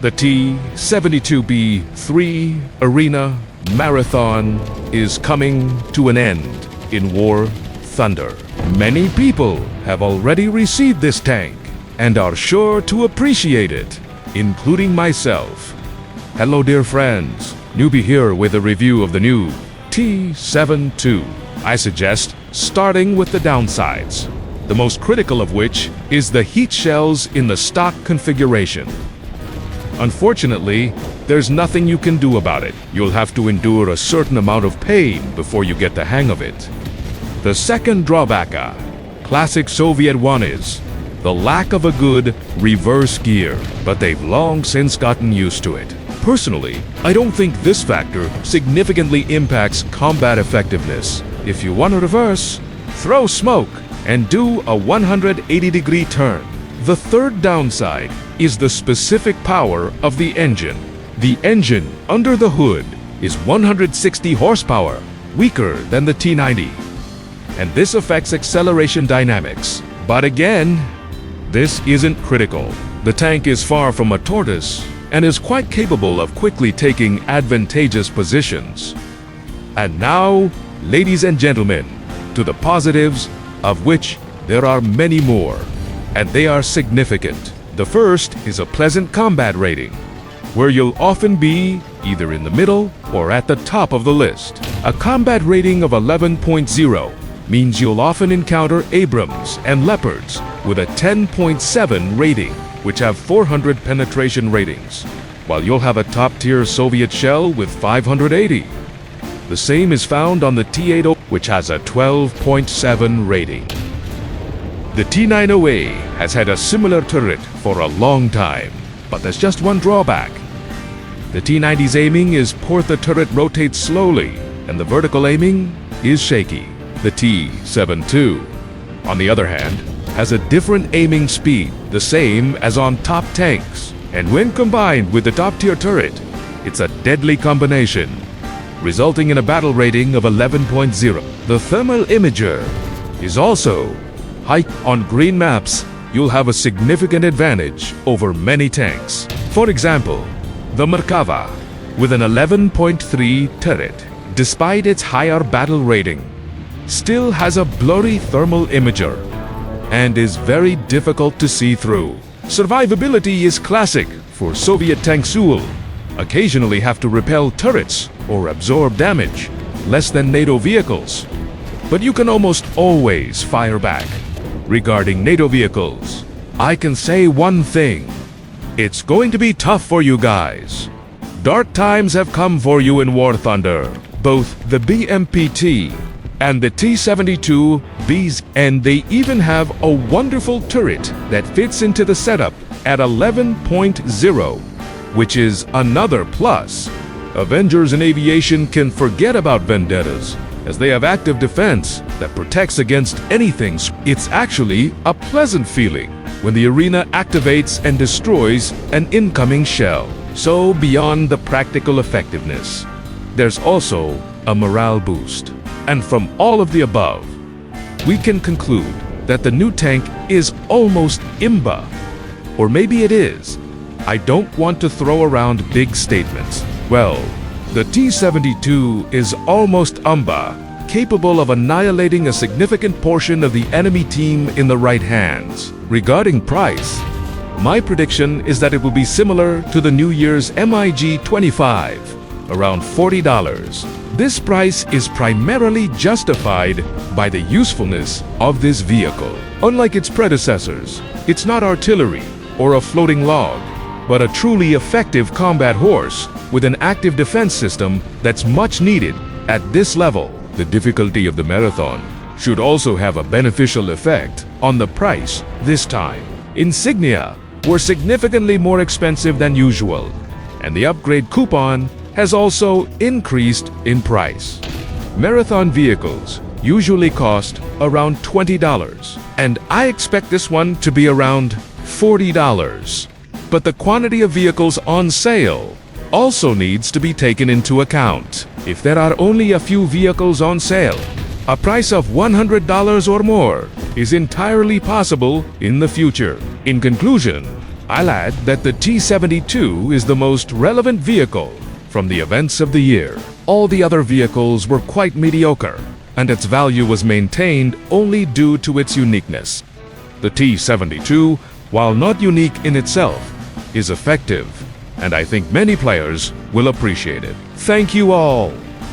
The T72 B3 Arena Marathon is coming to an end in War Thunder. Many people have already received this tank and are sure to appreciate it, including myself. Hello dear friends, Newbie here with a review of the new T72. I suggest starting with the downsides, the most critical of which is the heat shells in the stock configuration. Unfortunately, there's nothing you can do about it. You'll have to endure a certain amount of pain before you get the hang of it. The second drawback, classic Soviet one, is the lack of a good reverse gear, but they've long since gotten used to it. Personally, I don't think this factor significantly impacts combat effectiveness. If you want to reverse, throw smoke and do a 180-degree turn. The third downside is the specific power of the engine. The engine under the hood is 160 horsepower, weaker than the T90. And this affects acceleration dynamics. But again, this isn't critical. The tank is far from a tortoise and is quite capable of quickly taking advantageous positions. And now, ladies and gentlemen, to the positives, of which there are many more, and they are significant. The first is a pleasant combat rating, where you'll often be either in the middle or at the top of the list. A combat rating of 11.0 means you'll often encounter Abrams and Leopards with a 10.7 rating, which have 400 penetration ratings, while you'll have a top-tier Soviet shell with 580. The same is found on the T80, which has a 12.7 rating. The T90A has had a similar turret for a long time, but there's just one drawback. The T90's aiming is poor. The turret rotates slowly, and the vertical aiming is shaky. The T72, on the other hand, has a different aiming speed, the same as on top tanks. And when combined with the top-tier turret, it's a deadly combination, resulting in a battle rating of 11.0. The thermal imager is also high. On green maps, you'll have a significant advantage over many tanks. For example, the Merkava, with an 11.3 turret, despite its higher battle rating, still has a blurry thermal imager and is very difficult to see through. Survivability is classic for Soviet tanks who occasionally have to repel turrets or absorb damage, less than NATO vehicles. But you can almost always fire back. Regarding NATO vehicles, I can say one thing: it's going to be tough for you guys. Dark times have come for you in War Thunder. Both the BMPT and the T72 Bs, and they even have a wonderful turret that fits into the setup at 11.0, which is another plus. Avengers in aviation can forget about vendettas, as they have active defense that protects against anything. It's actually a pleasant feeling when the arena activates and destroys an incoming shell. So beyond the practical effectiveness, there's also a morale boost. And from all of the above, we can conclude that the new tank is almost imba. Or maybe it is. I don't want to throw around big statements. Well, the T72 is almost umba, capable of annihilating a significant portion of the enemy team in the right hands. Regarding price, my prediction is that it will be similar to the New Year's MiG-25, around $40. This price is primarily justified by the usefulness of this vehicle. Unlike its predecessors, it's not artillery or a floating log, but a truly effective combat horse with an active defense system that's much needed at this level. The difficulty of the marathon should also have a beneficial effect on the price this time. Insignia were significantly more expensive than usual, and the upgrade coupon has also increased in price. Marathon vehicles usually cost around $20, and I expect this one to be around $40. But the quantity of vehicles on sale also needs to be taken into account. If there are only a few vehicles on sale, a price of $100 or more is entirely possible in the future. In conclusion, I'll add that the T72 is the most relevant vehicle from the events of the year. All the other vehicles were quite mediocre, and its value was maintained only due to its uniqueness. The T72, while not unique in itself, is effective, and I think many players will appreciate it. Thank you all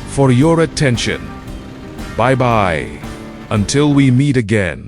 for your attention. Bye-bye. Until we meet again.